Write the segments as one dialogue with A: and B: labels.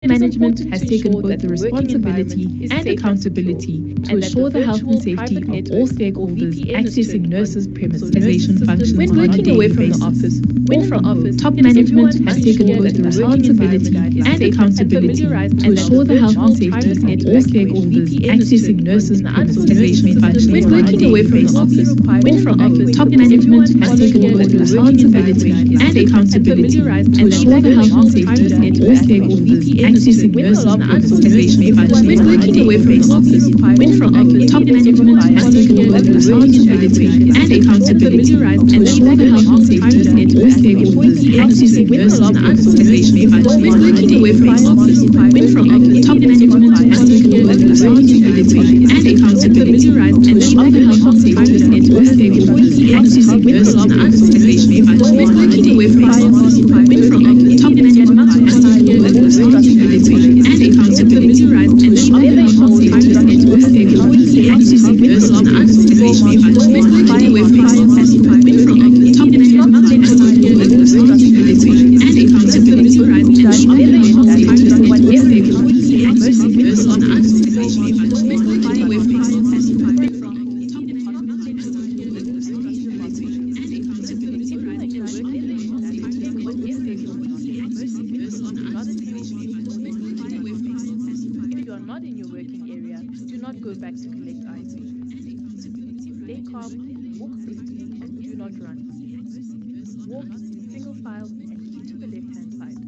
A: Management has taken both the responsibility and accountability to ensure the health and safety of all stakeholders accessing nurses' premisation functions.
B: When working away from the office,
A: top management has taken both the responsibility and accountability to ensure the health and safety of all stakeholders accessing nurses' premisation functions.
B: When working away from the office,
A: top management has taken both the responsibility and accountability to ensure the health and safety of all stakeholders accessing nurses' premisation functions.
B: When working away from the office,
A: top management has taken both the responsibility and accountability to ensure the health and safety of all stakeholders accessing nurses' premisation functions.
B: When working away from the office,
A: top management has taken both the responsibility and accountability to ensure the health and safety of all stakeholders accessing nurses' premisation functions.
B: when working away from the office,
A: Top management has taken both the responsibility and accountability to ensure the health and safety of all stakeholders accessing nurses' premisation functions.
B: when working away from the office,
A: Top management has taken both the responsibility and accountability to ensure the health and safety of all stakeholders accessing nurses' premisation functions.
B: If you are not in your working area, do not go back to collect IV. Stay calm, walk briskly, and do not run. Walk in single file and keep to the left-hand side.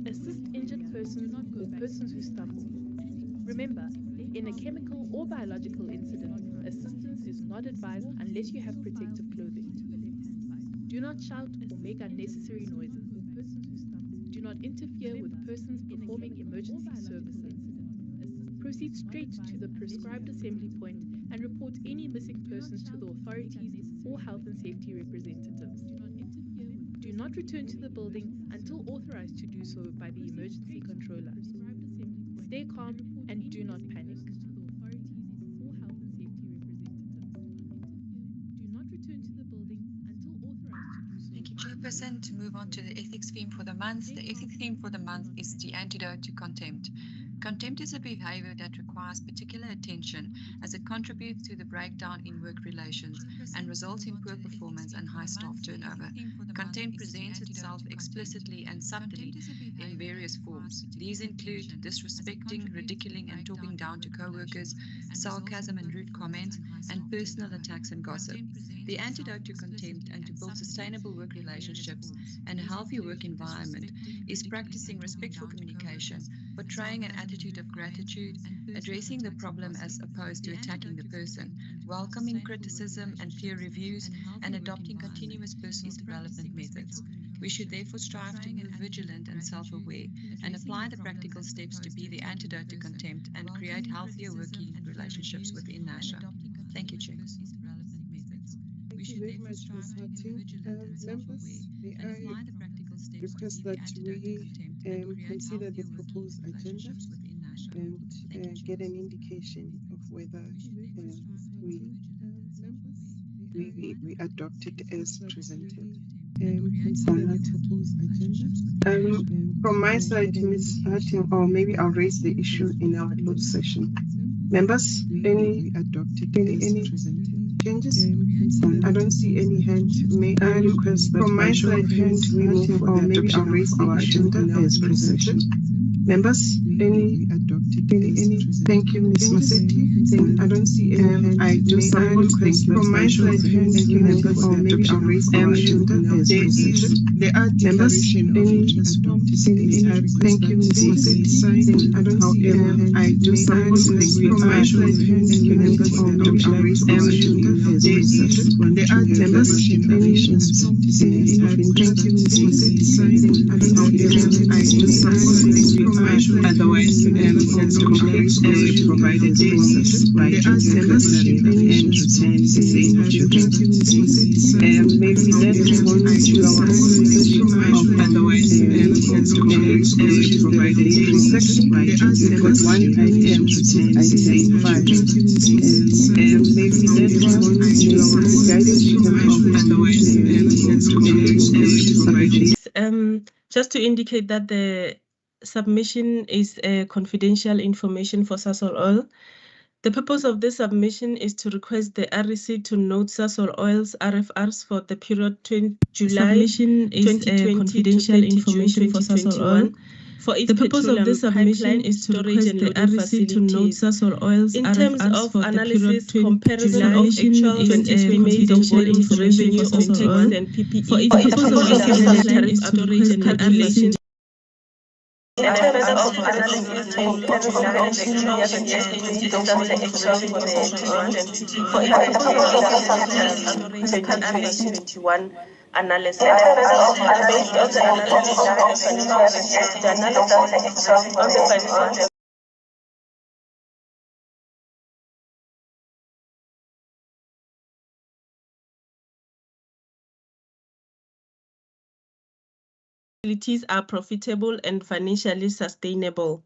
B: Assist injured persons or persons who stumble. Remember, in a chemical or biological incident, assistance is not advised unless you have protective clothing. Do not shout or make unnecessary noises. Do not interfere with persons performing emergency services. Proceed straight to the prescribed assembly point and report any missing persons to the authorities or health and safety representatives. Do not return to the building until authorized to do so by the emergency controller. Stay calm and do not panic.
C: Thank you, Chairperson. To move on to the ethics theme for the month. The ethics theme for the month is the antidote to contempt. Contempt is a behavior that requires particular attention as it contributes to the breakdown in work relations and results in poor performance and high staff turnover. Contempt presents itself explicitly and subtly in various forms. These include disrespecting, ridiculing, and talking down to co-workers, sarcasm and rude comments, and personal attacks and gossip. The antidote to contempt and to build sustainable work relationships and a healthy work environment is practicing respectful communication, portraying an attitude of gratitude, addressing the problem as opposed to attacking the person, welcoming criticism and peer reviews, and adopting continuous personal development methods. We should therefore strive to move vigilant and self-aware and apply the practical steps to be the antidote to contempt and create healthier working relationships within NASHA. Thank you, Chair.
D: Thank you very much, Ms. Hutton. Members, may I request that we consider the proposed agenda and get an indication of whether we adopt it as presented. Consider the proposed agenda. From my side, Ms. Hutton, or maybe I'll raise the issue in our closed session. Members, any changes? I don't see any hand. May I request that from my side, we move or maybe I'll raise our agenda as presented. Members, any? Thank you, Ms. Massetti. I don't see any hand. I do request from my side, we move or maybe I'll raise our agenda as presented. There are members, any? Thank you, Ms. Massetti. I don't see any hand. I do request from my side, we move or maybe I'll raise our agenda as presented. There are members, any? Thank you, Ms. Massetti. I don't see any. I do otherwise, has to complete to provide a basis by members and return the same maybe that we want to otherwise, has to complete to provide a basis by members one item return the same maybe that we want to guidance otherwise, has to complete to provide a
E: just to indicate that the submission is confidential information for Sasol Oil. The purpose of this submission is to request the REC to note Sasol Oil's RFRs for the period July 2020 confidential information for Sasol Oil. For its
B: The purpose of this submission is to
E: storage
B: request
E: and
B: the
E: loading
B: REC to note
E: facilities.
B: Sasol Oil's
E: In terms
B: RFRs
E: of
B: for the
E: analysis,
B: period
E: comparison
B: July
E: of actual
B: is
E: 2020
B: confidential
E: volumes,
B: information
E: revenue,
B: for Sasol
E: OPEX,
B: Oil.
E: and PPE.
B: For its purpose of this submission is to
E: storage
B: request
E: and
B: the
E: calculation.
B: REC
E: In terms of analysis, comparison of actual 2020 volumes, revenue, for its calculation 21 analysis based on the analysis on the financial facilities are profitable and financially sustainable.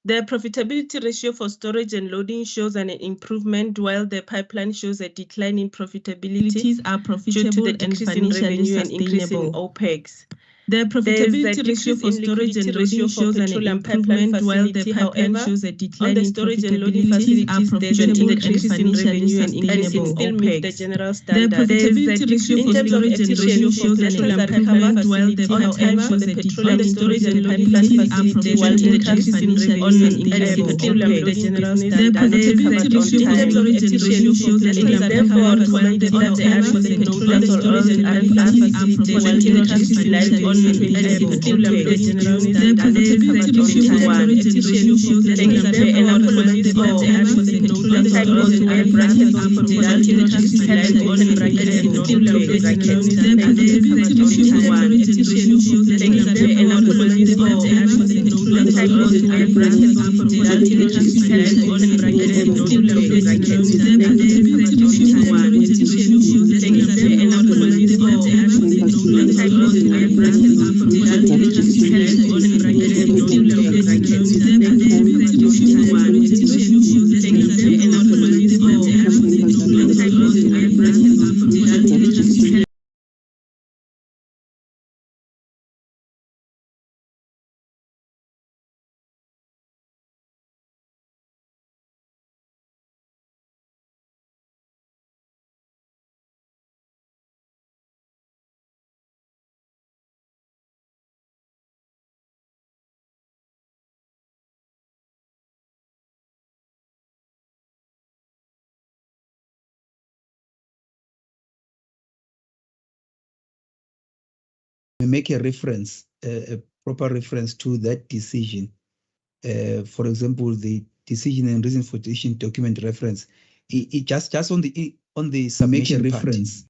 E: The profitability ratio for storage and loading shows an improvement, while the pipeline shows a decline in profitability
B: facilities are
E: due to
B: profitable
E: the
B: and
E: decrease in
B: financially
E: revenue and increase in
B: sustainable.
E: OPEX.
B: The
E: There's a
B: profitability ratio
E: decrease
B: for
E: in
B: storage and
E: liquidity ratio
B: loading
E: for
B: shows an
E: petroleum pipeline
B: improvement, while the
E: facility.
B: pipeline
E: However,
B: shows a
E: on
B: decline
E: the
B: in
E: storage and loading
B: profitability.
E: facilities, there's an
B: Profitable
E: increase
B: and
E: in
B: financially
E: revenue and it
B: sustainable
E: still meets the
B: OPEX.
E: general
B: The
E: standard.
B: profitability ratio
E: In
B: for
E: terms of
B: storage and
E: efficiency
B: loading
E: for
B: shows an
E: petroleum
B: improvement,
E: pipeline
B: while the
E: facility.
B: pipeline
E: However,
B: shows
E: the
B: a
E: petroleum
B: decline in
E: storage and loading
B: profitability.
E: facility, while
B: Profitable and
E: increase in
B: financially
E: revenue and
B: sustainable
E: still
B: OPEX.
E: meets the general
B: The
E: standard.
B: profitability ratio for
E: In terms of
B: storage and loading
E: efficiency,
B: shows an
E: it is therefore
B: improvement, while
E: recommended
B: the
E: that the
B: pipeline
E: REC
B: shows a
E: note
B: decline in
E: Sasol Oil's
B: storage and loading
E: RFR
B: facilities are
E: facility while
B: profitable and
E: increase in
B: financially
E: on and
B: sustainable
E: still
B: OPEX.
E: the general
B: The
E: standard
B: profitability ratio for storage and loading shows an
E: There is
B: improvement,
E: an
B: while the
E: apology for
B: pipeline
E: the
B: shows a
E: REC
B: decline in
E: type
B: storage
E: of
B: and
E: brackets
B: loading
E: for
B: facilities
E: the
B: are
E: have
B: profitable
E: open
B: and
E: brackets and
B: financially
E: still
B: sustainable
E: the
B: OPEX.
E: general
B: The
E: standard.
B: profitability ratio for storage and loading shows an improvement, while the pipeline shows a decline in storage and loading facilities are profitable and financially sustainable OPEX. The profitability ratio for storage and loading shows an improvement, while the pipeline shows a decline in storage and loading facilities are profitable and financially sustainable OPEX. The profitability ratio for storage and loading shows an improvement, while the pipeline shows a decline in storage and loading facilities are profitable.
F: We make a reference, a proper reference to that decision. For example, the decision and reason for decision document reference. It just on the submission
B: Make a
F: part.
B: reference.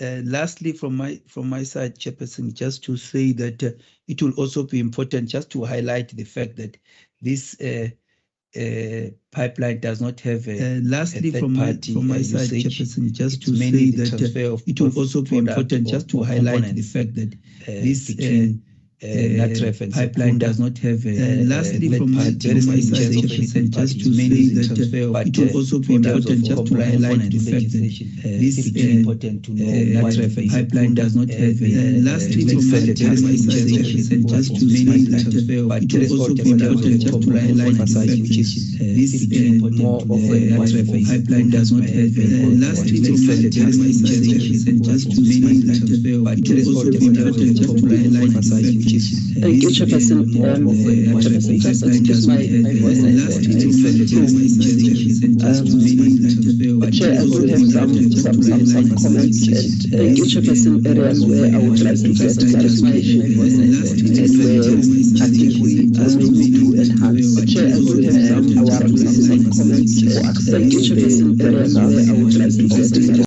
F: Lastly, from my side, Chairperson, just to say that it will also be important just to highlight the fact that this pipeline does not have a
B: Lastly,
F: a
B: from my side, Chairperson, just to say that it will also be important just to highlight the fact that this
F: NATREF and
B: pipeline does not have a
F: lastly
B: from my side, Chairperson, just to say that it will also be important just to highlight the fact that this
F: important to know
B: NATREF pipeline does not have a lastly from my side, Chairperson, just to say that it will also be important just to highlight the fact that this
F: more of a
B: NATREF pipeline does not have a lastly from my side, Chairperson, just to say that it will also be important just to highlight the fact
G: Thank you, Chairperson. Chairperson, just excuse my voice. Chair, I do have some comments, and thank you, Chairperson, areas where I would like to get clarification, and where I think we need to enhance. Chair, I do have some comments, and thank you, Chairperson, areas where I would like to get clarification.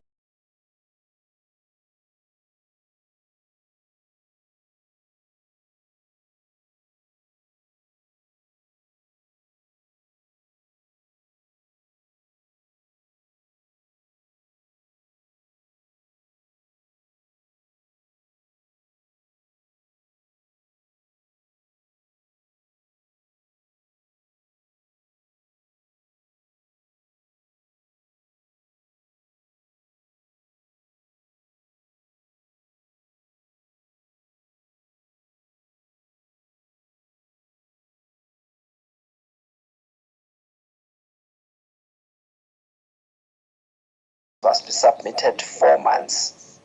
H: Must be submitted 4 months.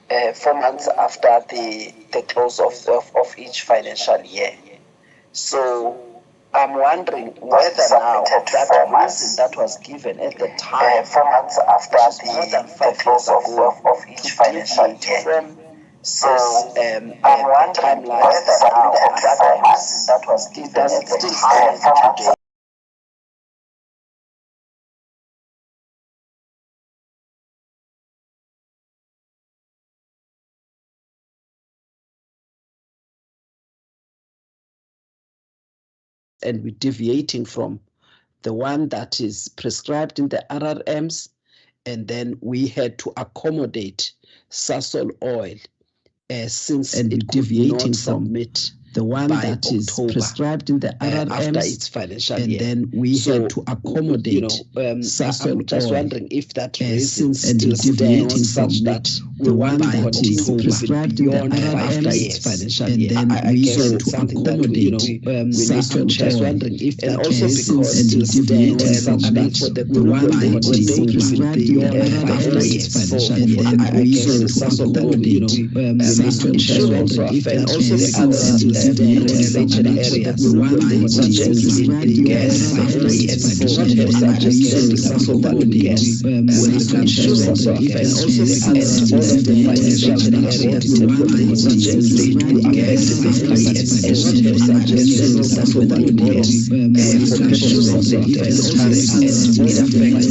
H: 4 months after the close of each financial year. So I'm wondering whether now that reason that was given at the time, 4 months after the close of each financial year. So I'm wondering whether now that reason that was given at the time today.
G: And we're deviating from the one that is prescribed in the RRMs, and then we had to accommodate Sasol Oil since it deviating submit the one that is prescribed in the RRMs after its financial year. And then we had to accommodate Sasol I'm just wondering if that reason still stands such that the one that is prescribed in the RRMs after its financial year. And then we had to accommodate Sasol Oil. Just wondering if that also because it still stands such that the one that is prescribed in the RRMs after its financial year. And then we had to accommodate Sasol Oil. And also because legislature areas such as the gas after its financial such as gas when it comes to and also because all of the financial areas such as the gas after its such as gas for professionals and it affects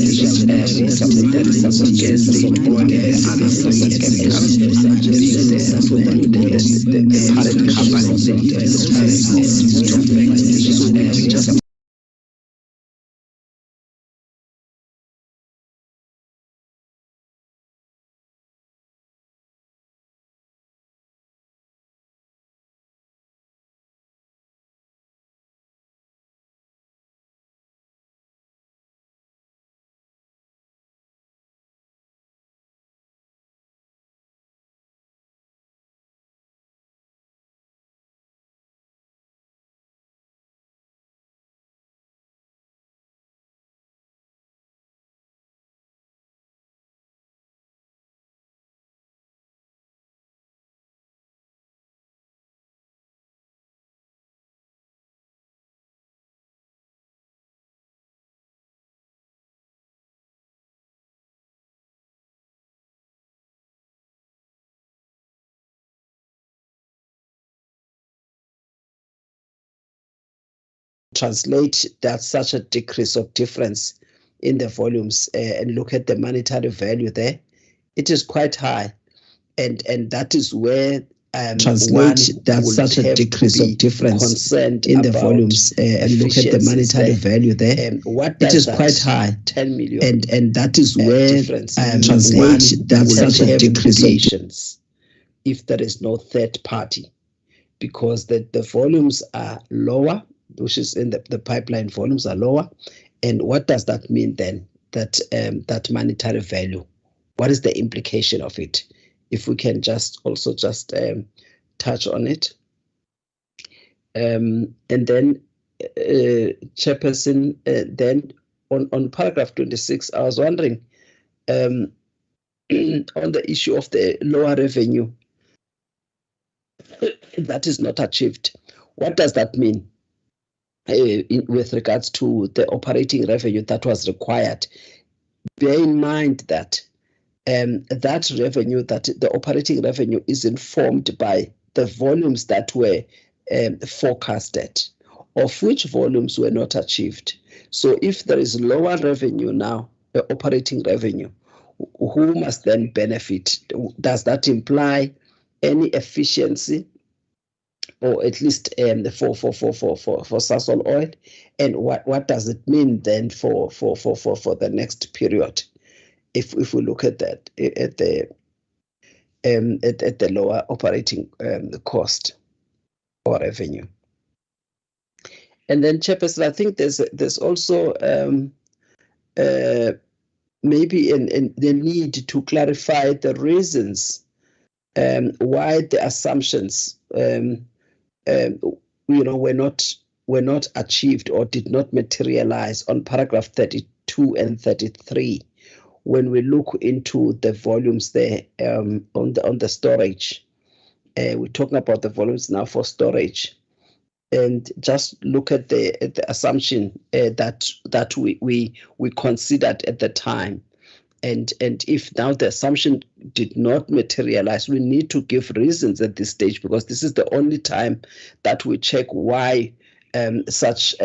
G: financial areas such as the parent companies. Translate that such a decrease of difference in the volumes and look at the monetary value there, it is quite high, and that is where translate that such a decrease of difference in the volumes and look at the monetary value there. What it is quite high, 10 million, and that is where translate that such a decrease if there is no third party, because the volumes are lower, which is in the pipeline volumes are lower. And what does that mean then? That that monetary value, what is the implication of it? If we can just touch on it. And then Chairperson, then on paragraph 26, I was wondering on the issue of the lower revenue. that is not achieved. What does that mean with regards to the operating revenue that was required? Bear in mind that that revenue, that the operating revenue is informed by the volumes that were forecasted, of which volumes were not achieved. So if there is lower revenue now, operating revenue, who must then benefit? Does that imply any efficiency, or at least for Sasol Oil? And what does it mean then for the next period? If we look at that at the lower operating cost or revenue. And then, Chairperson, I think there's also maybe the need to clarify the reasons why the assumptions were not achieved or did not materialize on paragraph 32 and 33 when we look into the volumes there on the storage. We're talking about the volumes now for storage, and just look at the assumption that we considered at the time. And if now the assumption did not materialize, we need to give reasons at this stage, because this is the only time that we check why such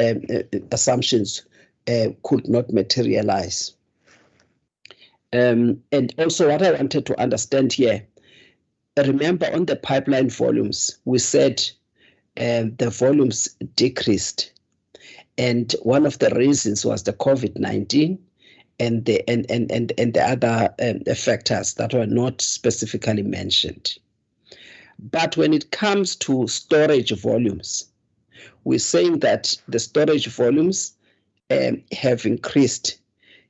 G: assumptions could not materialize. And also what I wanted to understand here, remember on the pipeline volumes, we said the volumes decreased. And one of the reasons was the COVID-19 and the other factors that were not specifically mentioned. But when it comes to storage volumes, we're saying that the storage volumes have increased.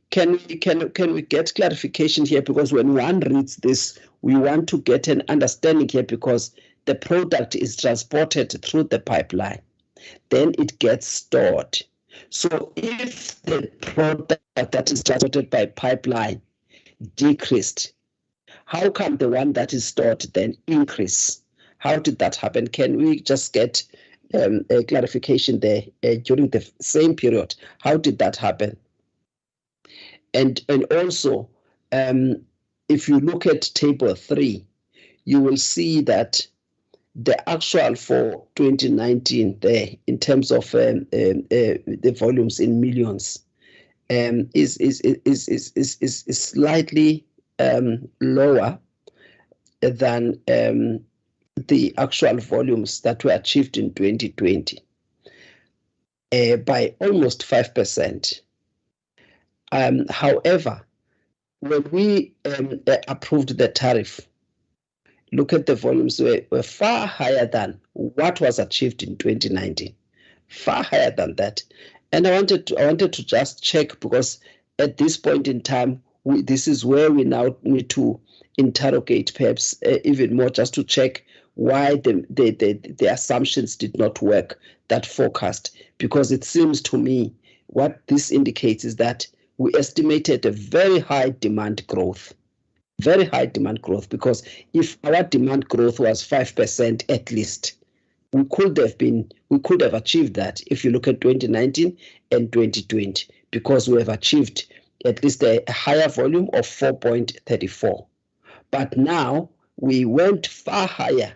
G: Can we get clarification here? Because when one reads this, we want to get an understanding here, because the product is transported through the pipeline, then it gets stored. So if the product that is transported by pipeline decreased, how come the one that is stored then increase? How did that happen? Can we just get a clarification there during the same period? How did that happen? And also, if you look at table 3, you will see that the actual for 2019 there, in terms of the volumes in millions, is slightly lower than the actual volumes that were achieved in 2020 by almost 5%. However, when we approved the tariff, look at the volumes were far higher than what was achieved in 2019, far higher than that. And I wanted to just check, because at this point in time, this is where we now need to interrogate perhaps even more, just to check why the assumptions did not work, that forecast. Because it seems to me what this indicates is that we estimated a very high demand growth, because if our demand growth was 5% at least, we could have achieved that if you look at 2019 and 2020, because we have achieved at least a higher volume of 4.34. But now we went far higher,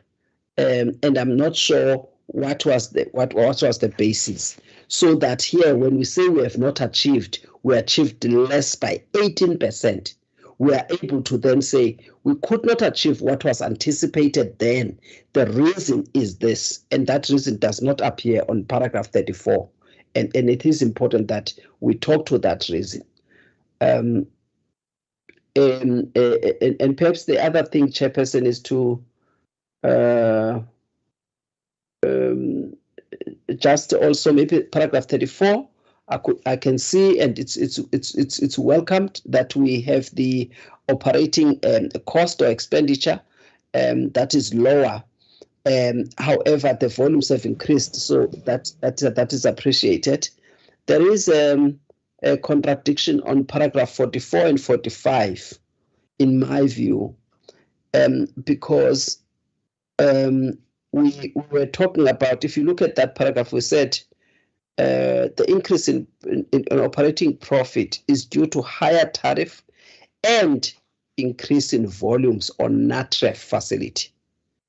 G: and I'm not sure what was the basis. So that here, when we say we have not achieved, we achieved less by 18%. We are able to then say we could not achieve what was anticipated then. The reason is this, and that reason does not appear on paragraph 34. And it is important that we talk to that reason. And perhaps the other thing, Chairperson, is to just also maybe paragraph 34. I can see, and it's welcomed that we have the operating cost or expenditure that is lower. However, the volumes have increased, so that is appreciated. There is a contradiction on paragraph 44 and 45, in my view, because we were talking about, if you look at that paragraph, we said the increase in operating profit is due to higher tariff and increase in volumes on NATREF facility.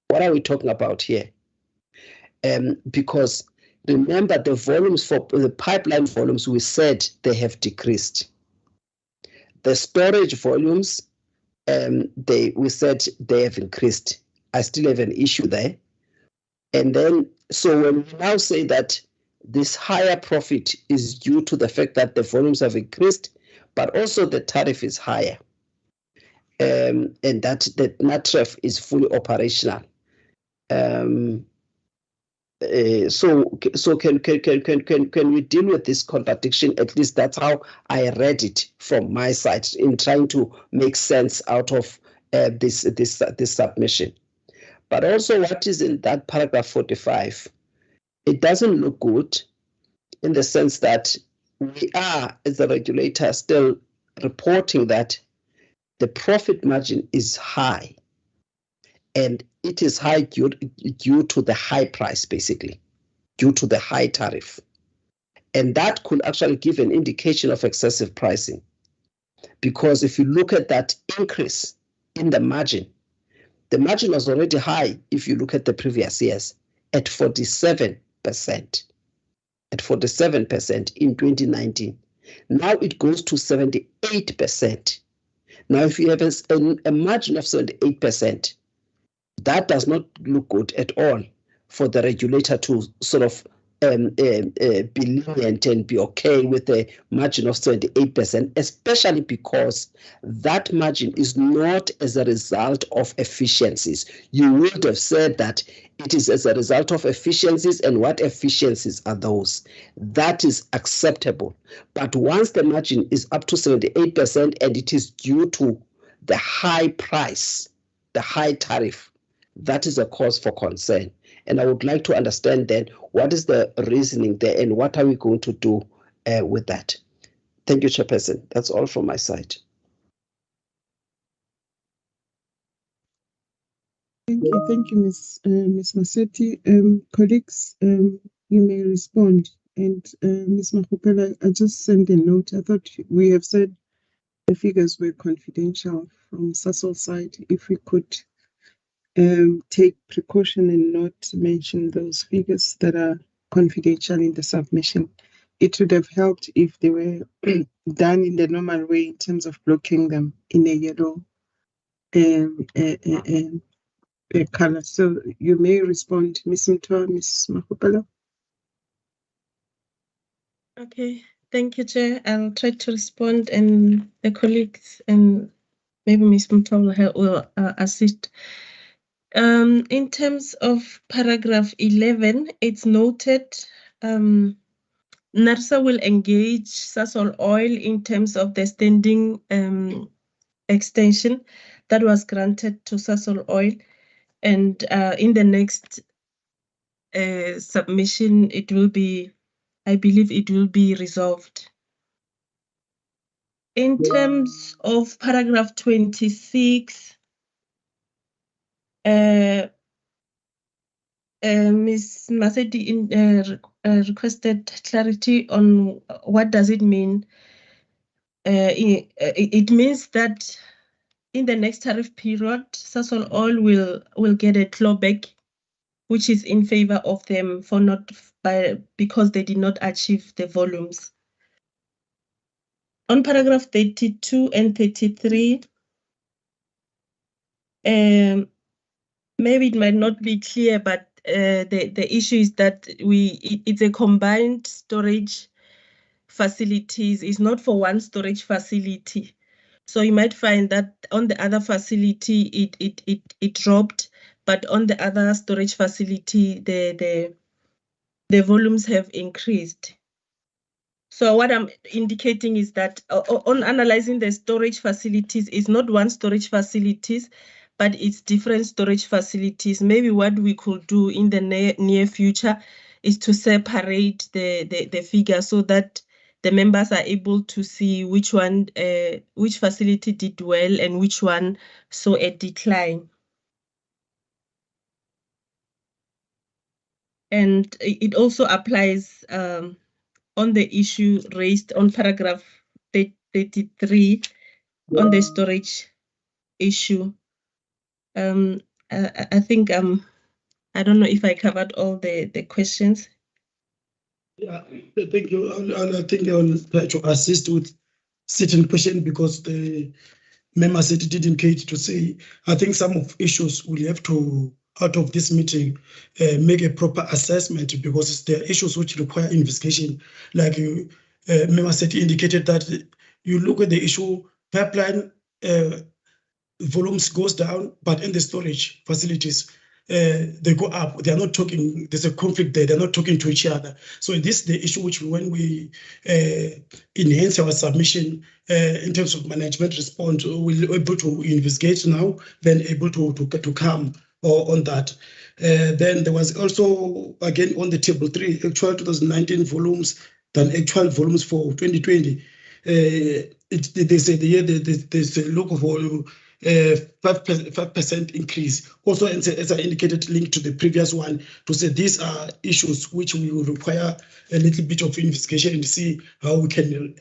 G: What are we talking about here? Because remember, the volumes for the pipeline volumes, we said they have decreased. The storage volumes, we said they have increased. I still have an issue there. And then, so when we now say that this higher profit is due to the fact that the volumes have increased, but also the tariff is higher, and that the NATREF is fully operational. So can we deal with this contradiction? At least that's how I read it from my side in trying to make sense out of this submission. But also, what is in that paragraph 45? It doesn't look good, in the sense that we are, as a regulator, still reporting that the profit margin is high, and it is high due to the high price, basically, due to the high tariff. And that could actually give an indication of excessive pricing. Because if you look at that increase in the margin was already high if you look at the previous years at 47%. At 47% in 2019. Now it goes to 78%. Now, if you have a margin of 78%, that does not look good at all for the regulator to sort of be lenient and be okay with a margin of 78%, especially because that margin is not as a result of efficiencies. You would have said that it is as a result of efficiencies, and what efficiencies are those? That is acceptable. But once the margin is up to 78% and it is due to the high price, the high tariff, that is a cause for concern. And I would like to understand then what is the reasoning there and what are we going to do with that? Thank you, Chairperson. That's all from my side.
D: Thank you, Ms. Masetti. Colleagues, you may respond. And Ms. Mahupela, I just sent a note. I thought we have said the figures were confidential from Sasol side. If we could take precaution and not mention those figures that are confidential in the submission. It would have helped if they were done in the normal way in terms of blocking them in a yellow color. So you may respond, Ms. Mtoa, Ms. Mahupela.
E: Okay, thank you, Chair. I'll try to respond, and the colleagues and maybe Ms. Mtoa will assist. In terms of paragraph 11, it's noted NERSA will engage Sasol Oil in terms of the standing extension that was granted to Sasol Oil, and in the next submission, it will be, I believe it will be resolved. In terms of paragraph 26, Ms. Masetti requested clarity on what does it mean. It means that in the next tariff period, Sasol Oil will get a clawback, which is in favor of them for because they did not achieve the volumes. On paragraph 32 and 33, maybe it might not be clear, but the issue is that it's a combined storage facilities. It's not for one storage facility. So you might find that on the other facility it dropped, but on the other storage facility the volumes have increased. So what I'm indicating is that on analyzing the storage facilities, it's not one storage facilities, but it's different storage facilities. Maybe what we could do in the near future is to separate the figure so that the members are able to see which one, which facility did well and which one saw a decline. And it also applies on the issue raised on paragraph 33 on the storage issue. I think I don't know if I covered all the questions.
I: Yeah, thank you. I think I will try to assist with certain questions because the member said did indicate to say, I think some of issues will have to, out of this meeting, make a proper assessment because there are issues which require investigation. Like you, member said indicated that you look at the issue, pipeline volumes goes down, but in the storage facilities, they go up. They are not talking. There's a conflict there. They're not talking to each other. So this is the issue which, when we enhance our submission in terms of management response, we're able to investigate now, then able to come on that. Then there was also, again, on the table 3, actual 2019 volumes than actual volumes for 2020. They say there's a local volume. 5% increase. Also, as I indicated, linked to the previous one, to say these are issues which we will require a little bit of investigation and see how we can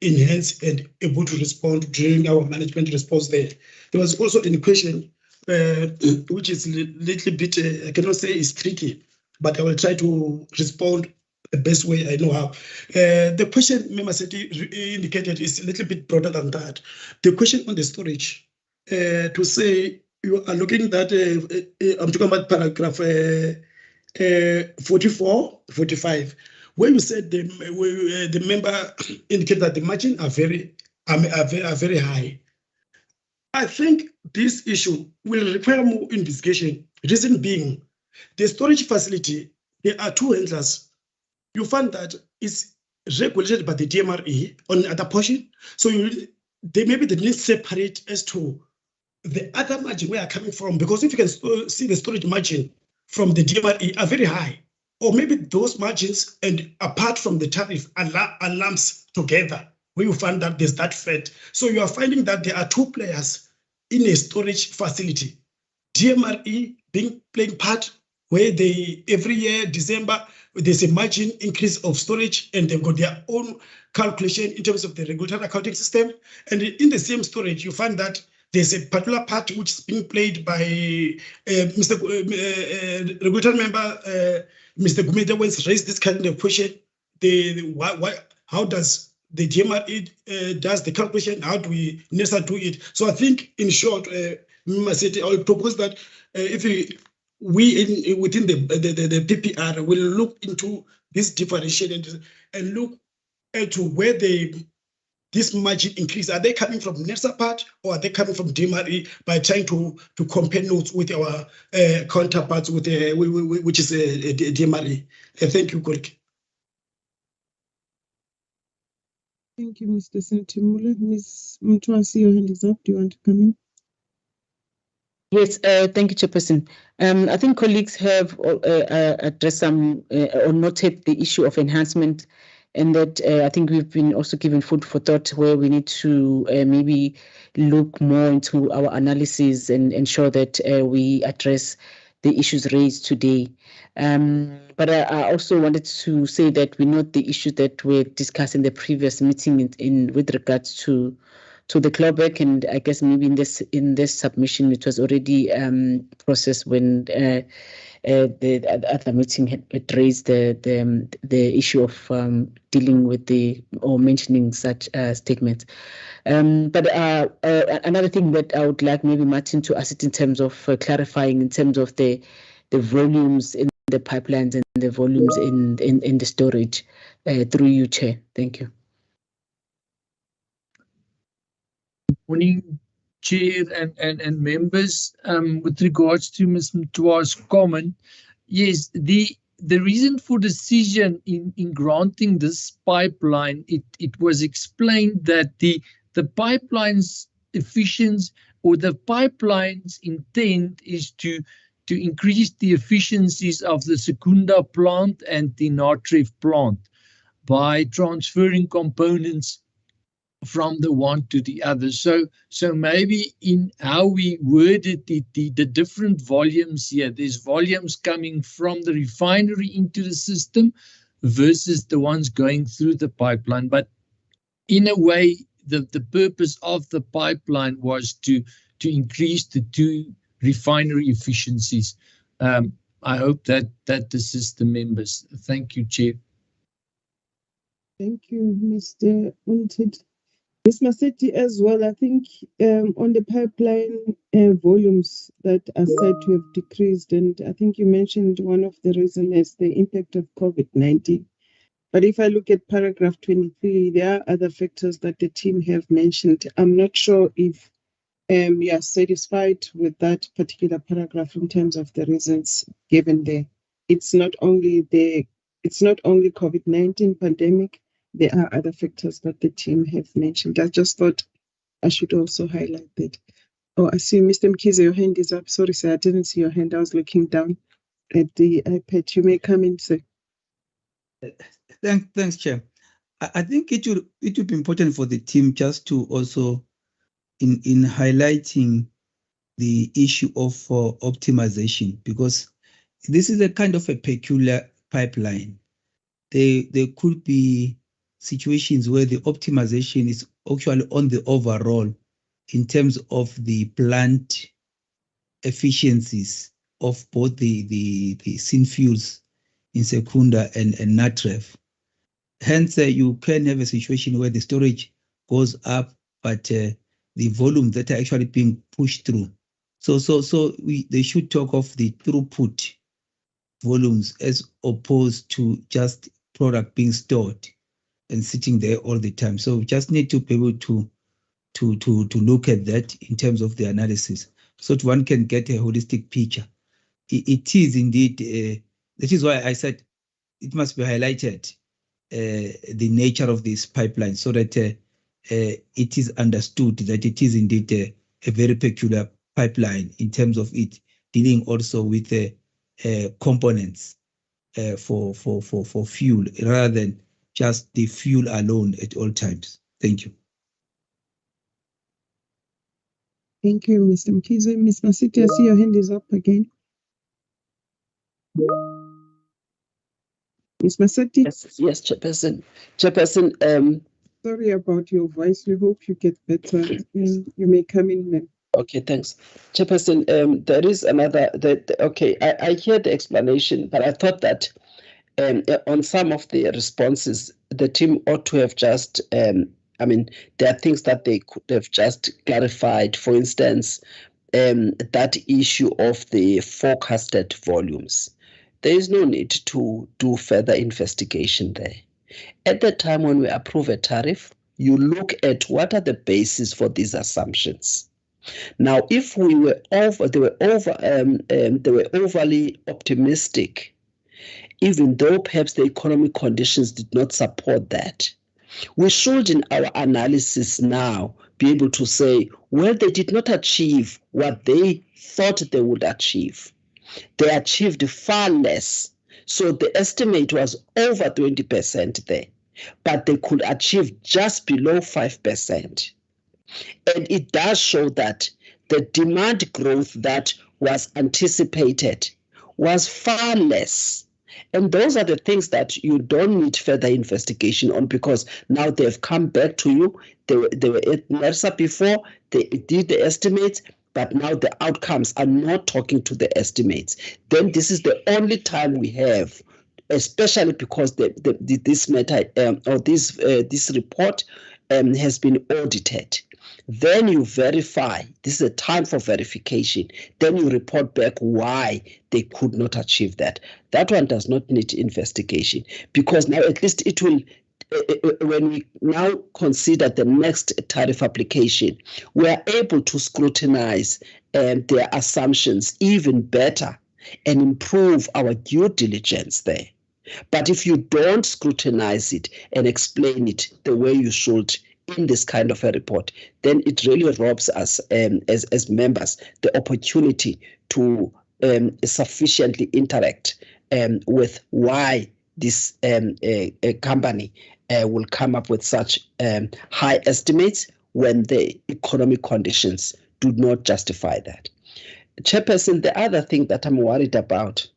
I: enhance and able to respond during our management response there. There was also a question which is a little bit, I cannot say it's tricky, but I will try to respond the best way I know how. The question Member City indicated is a little bit broader than that. The question on the storage, to say you are looking at, I'm talking about paragraph 44, 45, where you said the member indicated that the margin are very high. I think this issue will require more investigation. Reason being, the storage facility, there are two handlers. You find that it's regulated by the DMRE on the other portion. So they maybe they need separate as to the other margin where are coming from, because if you can see the storage margin from the DMRE are very high, or maybe those margins and apart from the tariff are lumps together, where you find that there's that fed. So you are finding that there are two players in a storage facility, DMRE playing part where they every year December there's a margin increase of storage, and they've got their own calculation in terms of the regulatory accounting system. And in the same storage, you find that there's a particular part which is being played by regulatory member, Mr. Gumede, once raised this kind of question. How does the DMRE does the calculation? How do we necessarily do it? So I think, in short, I will propose that if we within the PPR will look into this differentiation and look into where this margin increase, are they coming from NERSA part or are they coming from DMRE, by trying to compare notes with our counterparts with which is DMRE. Thank you, Korik.
D: Thank you, Mr. Sentimula. Ms. Mtwasi, your hand is up. Do you want to come in?
J: Yes, thank you, Chairperson. I think colleagues have addressed some or noted the issue of enhancement, and that I think we've been also given food for thought where we need to maybe look more into our analysis and ensure that we address the issues raised today. But I also wanted to say that we note the issue that we discussed in the previous meeting with regards to the clawback, and I guess maybe in this submission it was already processed when the other meeting had raised the issue of dealing with or mentioning such statements. But another thing that I would like maybe Martin to assist in terms of clarifying in terms of the volumes in the pipelines and the volumes in the storage, through you, Chair. Thank you.
K: Morning, Chair and members. With regards to Ms. Mtwa's comment, yes, the reason for decision in granting this pipeline, it was explained that the pipeline's efficiency or the pipeline's intent is to increase the efficiencies of the Secunda plant and the Natref plant by transferring components from the one to the other. So maybe in how we worded the different volumes here, there's volumes coming from the refinery into the system versus the ones going through the pipeline. But in a way, the purpose of the pipeline was to increase the two refinery efficiencies. I hope that assists the members. Thank you, Chair.
D: Thank you, Mr. Unted. Ms. Masetti as well, I think on the pipeline volumes that are said to have decreased, and I think you mentioned one of the reasons is the impact of COVID-19. But if I look at paragraph 23, there are other factors that the team have mentioned. I'm not sure if you are satisfied with that particular paragraph in terms of the reasons given there. It's not only COVID-19 pandemic. There are other factors that the team have mentioned. I just thought I should also highlight that. Oh, I see Mr. Mkhize, your hand is up. Sorry, sir, I didn't see your hand. I was looking down at the iPad. You may come in, sir.
F: Thanks, Chair. I think it would be important for the team just to also, in highlighting the issue of optimization, because this is a kind of a peculiar pipeline. There could be situations where the optimization is actually on the overall in terms of the plant efficiencies of both the synfuels in Secunda and Natref. Hence, you can have a situation where the storage goes up, but the volumes that are actually being pushed through. So they should talk of the throughput volumes as opposed to just product being stored and sitting there all the time. So we just need to be able to look at that in terms of the analysis, so that one can get a holistic picture. It is indeed, that is why I said it must be highlighted, the nature of this pipeline, so that it is understood that it is indeed a very peculiar pipeline in terms of it dealing also with components for fuel rather than just the fuel alone at all times. Thank you.
D: Thank you, Mr. Mkhize. Ms. Masetti, I see your hand is up again. Ms. Masetti?
G: Yes, Chairperson. Chairperson,
D: sorry about your voice. We hope you get better. You may come in, ma'am.
G: Okay, thanks. Chairperson, there is another, okay, I hear the explanation, but I thought that on some of the responses, the team ought to have just, there are things that they could have just clarified. For instance, that issue of the forecasted volumes. There is no need to do further investigation there. At the time when we approve a tariff, you look at what are the basis for these assumptions. Now, if they were overly optimistic, even though perhaps the economic conditions did not support that, we should, in our analysis now, be able to say, well, they did not achieve what they thought they would achieve. They achieved far less. So the estimate was over 20% there, but they could achieve just below 5%. And it does show that the demand growth that was anticipated was far less. And those are the things that you don't need further investigation on, because now they've come back to you. They were at NERSA before, they did the estimates, but now the outcomes are not talking to the estimates. Then this is the only time we have, especially because this matter or this report has been audited. Then you verify, this is a time for verification. Then you report back why they could not achieve that. That one does not need investigation, because now at least it will, when we now consider the next tariff application, we are able to scrutinize their assumptions even better and improve our due diligence there. But if you don't scrutinize it and explain it the way you should in this kind of a report, then it really robs us as members the opportunity to sufficiently interact with why this company will come up with such high estimates when the economic conditions do not justify that. Chairperson, the other thing that I'm worried about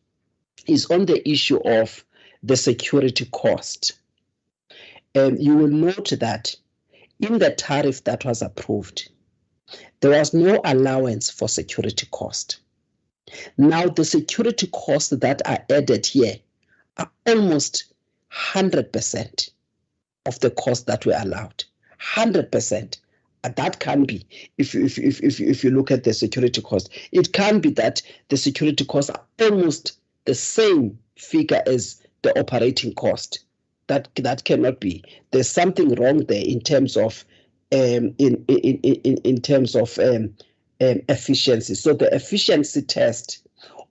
G: is on the issue of the security cost. You will note that in the tariff that was approved, there was no allowance for security cost. Now, the security costs that are added here are almost 100% of the cost that were allowed. 100%. That can be, if you look at the security cost, it can be that the security costs are almost the same figure as the operating cost. That cannot be. There's something wrong there in terms of in terms of efficiency. So the efficiency test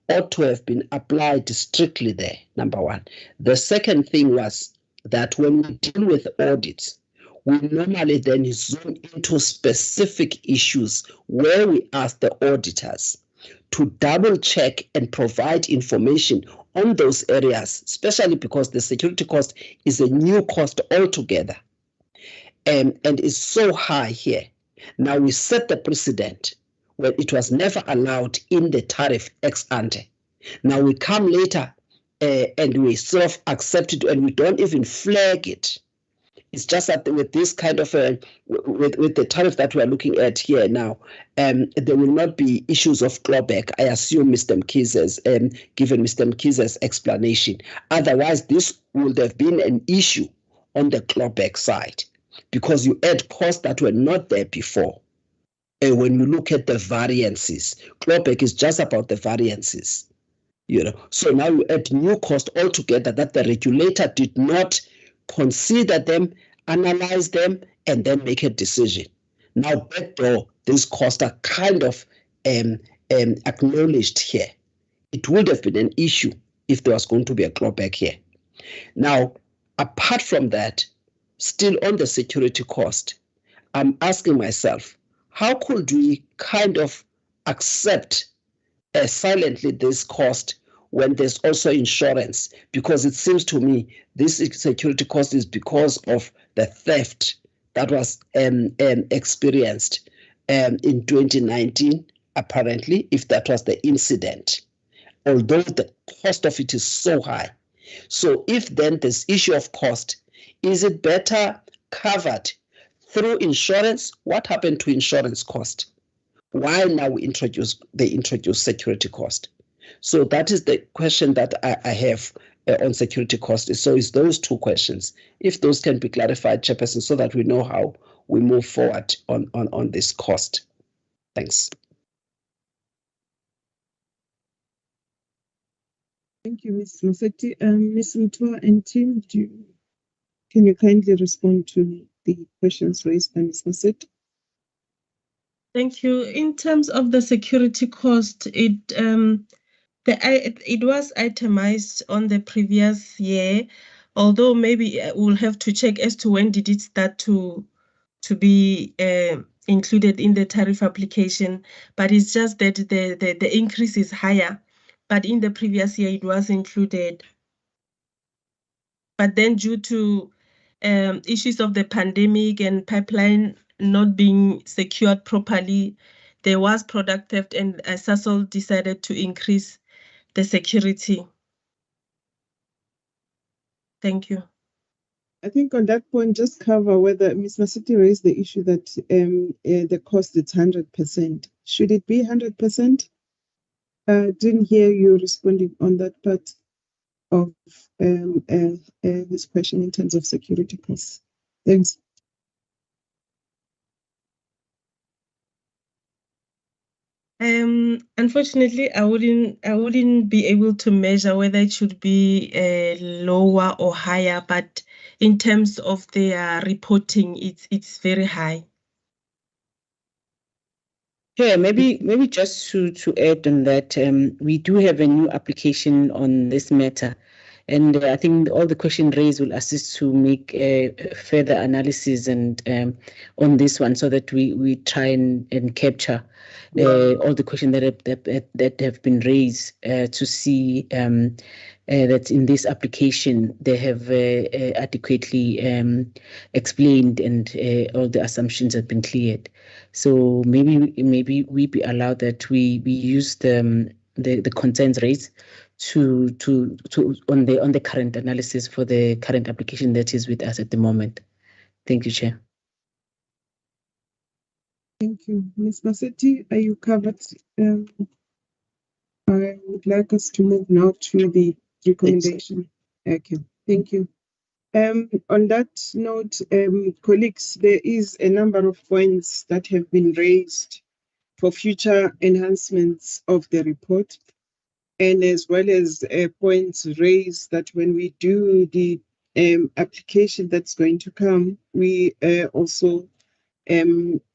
G: ought to have been applied strictly there, number one. The second thing was that when we deal with audits, we normally then zoom into specific issues where we ask the auditors to double check and provide information on those areas, especially because the security cost is a new cost altogether and is so high here. Now we set the precedent when it was never allowed in the tariff ex ante. Now we come later and we sort of accept it and we don't even flag it. It's just that with this kind of with the tariff that we are looking at here now, there will not be issues of clawback. I assume Mr. Mkhize's, given Mr. Mkhize's explanation. Otherwise, this would have been an issue on the clawback side because you add costs that were not there before. And when you look at the variances, clawback is just about the variances. So now you add new cost altogether that the regulator did not consider them, analyze them, and then make a decision. Now, backdoor, these costs are kind of acknowledged here. It would have been an issue if there was going to be a clawback here. Now, apart from that, still on the security cost, I'm asking myself, how could we kind of accept silently this cost when there's also insurance? Because it seems to me this security cost is because of the theft that was experienced in 2019, apparently, if that was the incident, although the cost of it is so high. So if then this issue of cost, is it better covered through insurance? What happened to insurance cost? Why now they introduce security cost? So that is the question that I have on security cost. So it's those two questions. If those can be clarified, Chairperson, so that we know how we move forward on this cost. Thanks.
D: Thank you, Ms. Mosetti. Ms. Mtua and team, can you kindly respond to the questions raised by Ms. Mosetti?
E: Thank you. In terms of the security cost, it was itemized on the previous year, although maybe we'll have to check as to when did it start to be included in the tariff application. But it's just that the increase is higher. But in the previous year, it was included. But then due to issues of the pandemic and pipeline not being secured properly, there was product theft, and Sasol decided to increase the security. Thank you.
D: I think on that point, just cover whether Ms. Mosetti raised the issue that the cost is 100%. Should it be 100%? Didn't hear you responding on that part of this question in terms of security costs. Thanks.
E: Unfortunately, I wouldn't be able to measure whether it should be lower or higher, but in terms of their reporting, it's very high.
J: Yeah, maybe just to add on that, we do have a new application on this matter, And I think all the question raised will assist to make further analysis and on this one, so that we try and capture all the questions that have been raised to see that in this application they have adequately explained and all the assumptions have been cleared. So maybe we be allowed that we use the concerns raised to on the current analysis for the current application that is with us at the moment. Thank you, Chair.
D: Thank you. Ms. Masetti, are you covered? I would like us to move now to the recommendation. Okay, thank you. On that note, colleagues, there is a number of points that have been raised for future enhancements of the report, and as well as points raised that when we do the application that's going to come, we also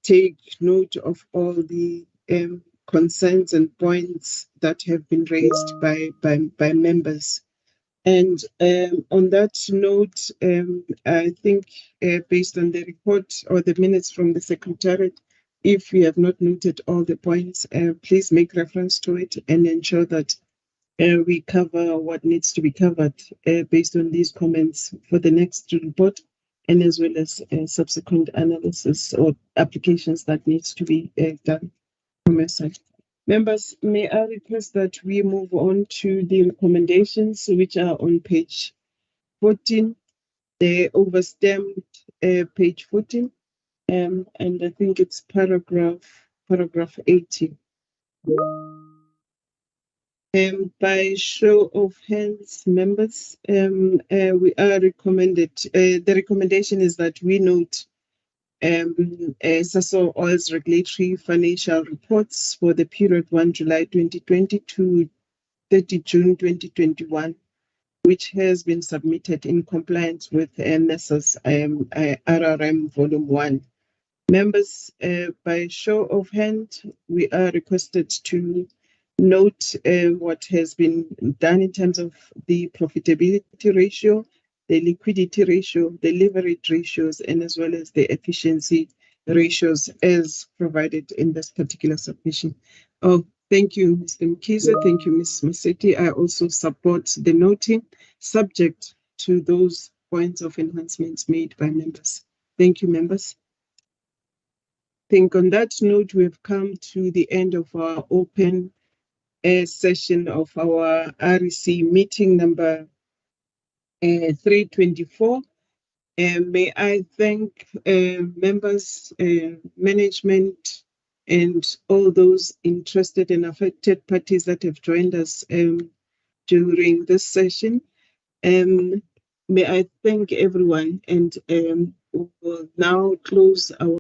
D: take note of all the concerns and points that have been raised by members. And on that note, I think based on the report or the minutes from the Secretariat, if you have not noted all the points, please make reference to it and ensure that we cover what needs to be covered based on these comments for the next report, and as well as subsequent analysis or applications that needs to be done from your side. Members, may I request that we move on to the recommendations, which are on page 14, the overstamped page 14, and I think it's paragraph 80. By show of hands, members, we are recommended. The recommendation is that we note Sasol Oil's regulatory financial reports for the period 1 July 2020 to 30 June 2021, which has been submitted in compliance with NSA's RRM Volume 1. Members, by show of hand, we are requested to note what has been done in terms of the profitability ratio, the liquidity ratio, the leverage ratios, and as well as the efficiency ratios as provided in this particular submission. Oh, thank you, Mr. Mkhize. Thank you, Ms. Masetti. I also support the noting subject to those points of enhancements made by members. Thank you, members. I think on that note, we've come to the end of our open session of our REC meeting number 324. May I thank members, management, and all those interested and affected parties that have joined us during this session. May I thank everyone, and we will now close our